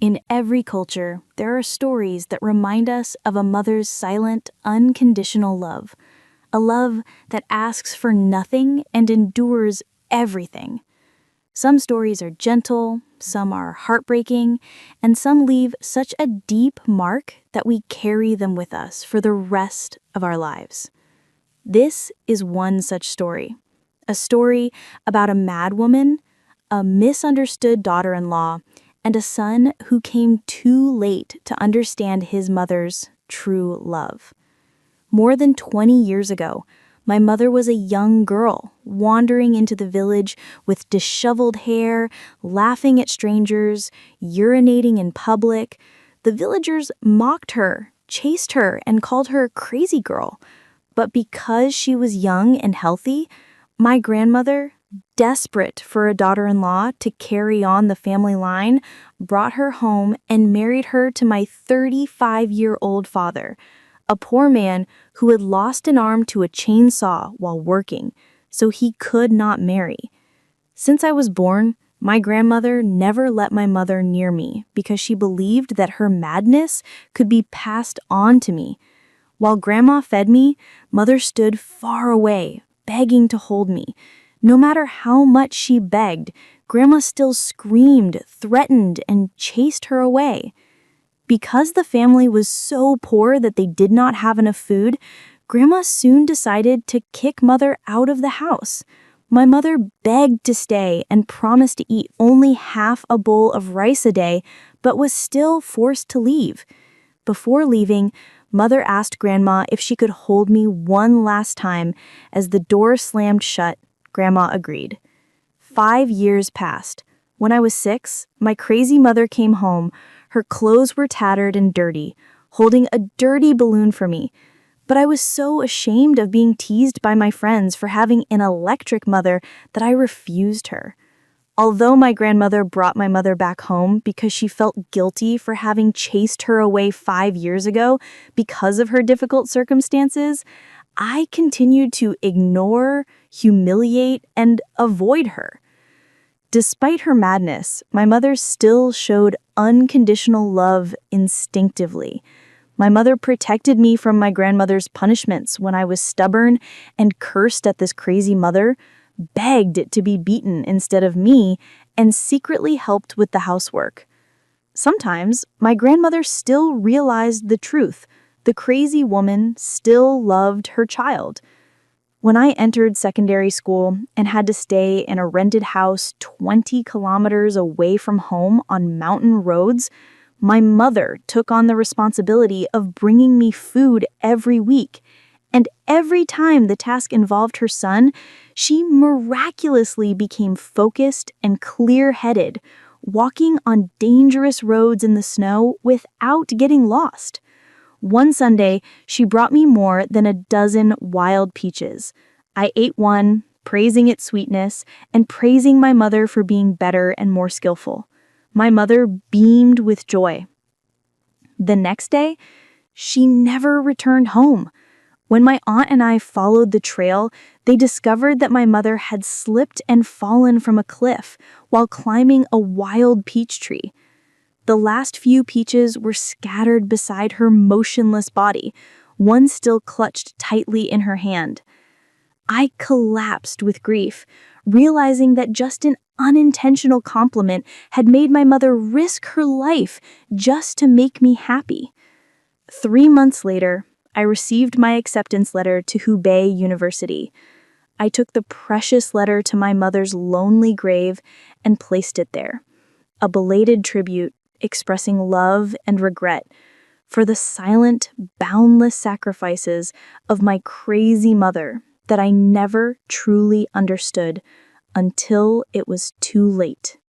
In every culture, there are stories that remind us of a mother's silent, unconditional love. A love that asks for nothing and endures everything. Some stories are gentle, some are heartbreaking, and some leave such a deep mark that we carry them with us for the rest of our lives. This is one such story. A story about a mad woman, a misunderstood daughter-in-law, and a son who came too late to understand his mother's true love. More than 20 years ago, my mother was a young girl wandering into the village with disheveled hair, laughing at strangers, urinating in public. The villagers mocked her, chased her, and called her crazy girl. But because she was young and healthy, my grandmother, desperate for a daughter-in-law to carry on the family line, brought her home and married her to my 35-year-old father, a poor man who had lost an arm to a chainsaw while working, so he could not marry. Since I was born, my grandmother never let my mother near me because she believed that her madness could be passed on to me. While Grandma fed me, Mother stood far away, begging to hold me. No matter how much she begged, Grandma still screamed, threatened, and chased her away. Because the family was so poor that they did not have enough food, Grandma soon decided to kick Mother out of the house. My mother begged to stay and promised to eat only half a bowl of rice a day, but was still forced to leave. Before leaving, Mother asked Grandma if she could hold me one last time. As the door slammed shut, Grandma agreed. 5 years passed. When I was 6, my crazy mother came home. Her clothes were tattered and dirty, holding a dirty balloon for me. But I was so ashamed of being teased by my friends for having an electric mother that I refused her. Although my grandmother brought my mother back home because she felt guilty for having chased her away 5 years ago because of her difficult circumstances, I continued to ignore, humiliate, and avoid her. Despite her madness, my mother still showed unconditional love instinctively. My mother protected me from my grandmother's punishments when I was stubborn and cursed at this crazy mother, begged to be beaten instead of me, and secretly helped with the housework. Sometimes, my grandmother still realized the truth. The crazy woman still loved her child. When I entered secondary school and had to stay in a rented house 20 kilometers away from home on mountain roads, my mother took on the responsibility of bringing me food every week. And every time the task involved her son, she miraculously became focused and clear-headed, walking on dangerous roads in the snow without getting lost. One Sunday, she brought me more than a dozen wild peaches. I ate one, praising its sweetness, and praising my mother for being better and more skillful. My mother beamed with joy. The next day, she never returned home. When my aunt and I followed the trail, they discovered that my mother had slipped and fallen from a cliff while climbing a wild peach tree. The last few peaches were scattered beside her motionless body, one still clutched tightly in her hand. I collapsed with grief, realizing that just an unintentional compliment had made my mother risk her life just to make me happy. 3 months later, I received my acceptance letter to Hubei University. I took the precious letter to my mother's lonely grave and placed it there, a belated tribute expressing love and regret for the silent, boundless sacrifices of my crazy mother that I never truly understood until it was too late.